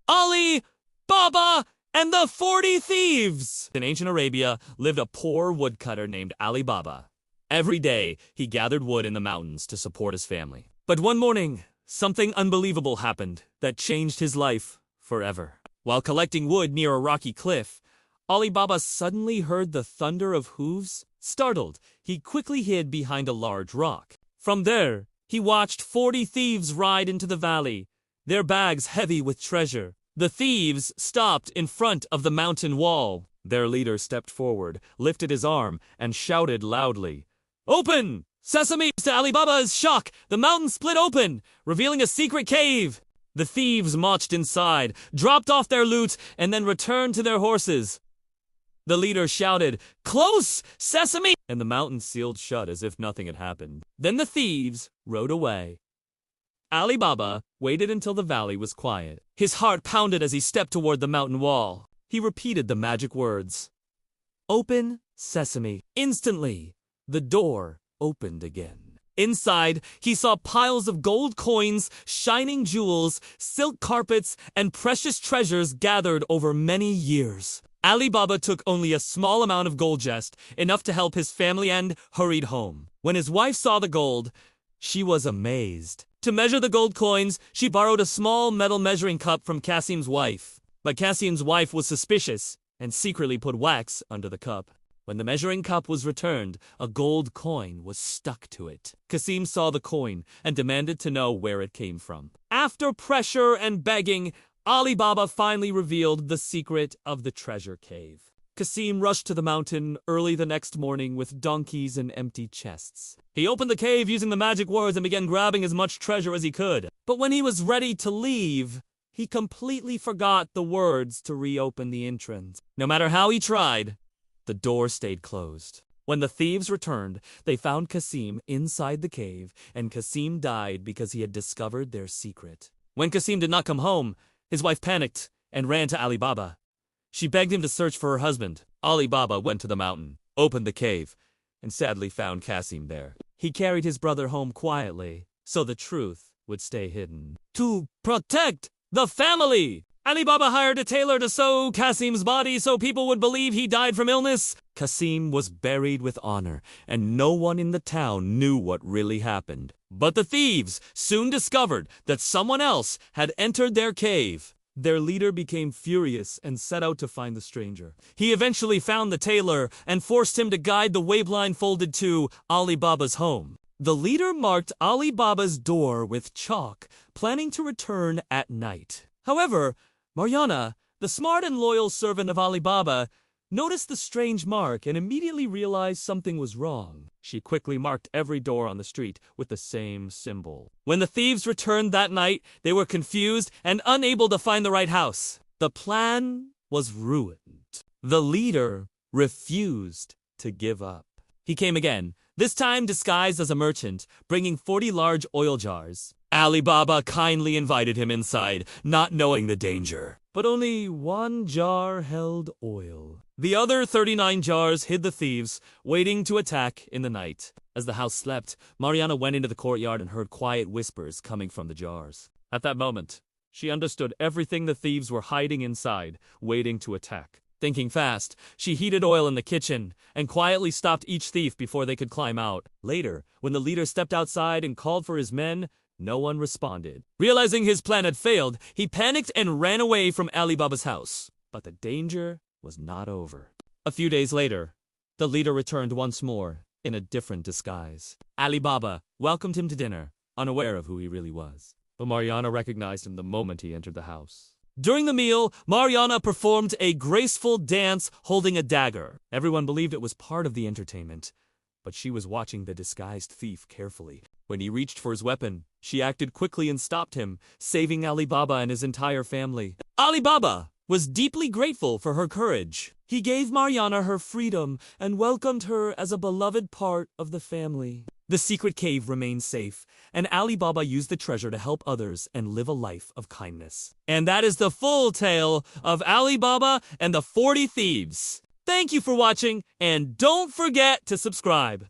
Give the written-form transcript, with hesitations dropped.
Ali Baba and the 40 Thieves! In ancient Arabia lived a poor woodcutter named Ali Baba. Every day, he gathered wood in the mountains to support his family. But one morning, something unbelievable happened that changed his life forever. While collecting wood near a rocky cliff, Ali Baba suddenly heard the thunder of hooves. Startled, he quickly hid behind a large rock. From there, he watched 40 thieves ride into the valley, their bags heavy with treasure. The thieves stopped in front of the mountain wall. Their leader stepped forward, lifted his arm, and shouted loudly, "Open! Sesame!" To Ali Baba's shock, the mountain split open, revealing a secret cave. The thieves marched inside, dropped off their loot, and then returned to their horses. The leader shouted, "Close! Sesame!" and the mountain sealed shut as if nothing had happened. Then the thieves rode away. Ali Baba waited until the valley was quiet. His heart pounded as he stepped toward the mountain wall. He repeated the magic words, "Open, Sesame." Instantly, the door opened again. Inside, he saw piles of gold coins, shining jewels, silk carpets, and precious treasures gathered over many years. Ali Baba took only a small amount of gold, just enough to help his family, and hurried home. When his wife saw the gold, she was amazed. To measure the gold coins, she borrowed a small metal measuring cup from Cassim's wife. But Cassim's wife was suspicious and secretly put wax under the cup. When the measuring cup was returned, a gold coin was stuck to it. Cassim saw the coin and demanded to know where it came from. After pressure and begging, Ali Baba finally revealed the secret of the treasure cave. Cassim rushed to the mountain early the next morning with donkeys and empty chests. He opened the cave using the magic words and began grabbing as much treasure as he could. But when he was ready to leave, he completely forgot the words to reopen the entrance. No matter how he tried, the door stayed closed. When the thieves returned, they found Cassim inside the cave, and Cassim died because he had discovered their secret. When Cassim did not come home, his wife panicked and ran to Ali Baba. She begged him to search for her husband. Ali Baba went to the mountain, opened the cave, and sadly found Cassim there. He carried his brother home quietly, so the truth would stay hidden. To protect the family, Ali Baba hired a tailor to sew Cassim's body so people would believe he died from illness. Cassim was buried with honor, and no one in the town knew what really happened. But the thieves soon discovered that someone else had entered their cave. Their leader became furious and set out to find the stranger. He eventually found the tailor and forced him to guide the way blindfolded to Ali Baba's home. The leader marked Ali Baba's door with chalk, planning to return at night. However, Marjana, the smart and loyal servant of Ali Baba, noticed the strange mark and immediately realized something was wrong. She quickly marked every door on the street with the same symbol. When the thieves returned that night, they were confused and unable to find the right house. The plan was ruined. The leader refused to give up. He came again, this time disguised as a merchant, bringing 40 large oil jars. Ali Baba kindly invited him inside, not knowing the danger. But only one jar held oil. The other 39 jars hid the thieves, waiting to attack in the night. As the house slept, Marjana went into the courtyard and heard quiet whispers coming from the jars. At that moment, she understood everything the thieves were hiding inside, waiting to attack. Thinking fast, she heated oil in the kitchen and quietly stopped each thief before they could climb out. Later, when the leader stepped outside and called for his men, no one responded. Realizing his plan had failed, he panicked and ran away from Ali Baba's house. But the danger was not over. A few days later, the leader returned once more in a different disguise. Ali Baba welcomed him to dinner, unaware of who he really was. But Marjana recognized him the moment he entered the house. During the meal, Marjana performed a graceful dance holding a dagger. Everyone believed it was part of the entertainment, but she was watching the disguised thief carefully. When he reached for his weapon, she acted quickly and stopped him, saving Ali Baba and his entire family. Ali Baba was deeply grateful for her courage. He gave Marjana her freedom and welcomed her as a beloved part of the family. The secret cave remained safe, and Ali Baba used the treasure to help others and live a life of kindness. And that is the full tale of Ali Baba and the 40 Thieves. Thank you for watching, and don't forget to subscribe.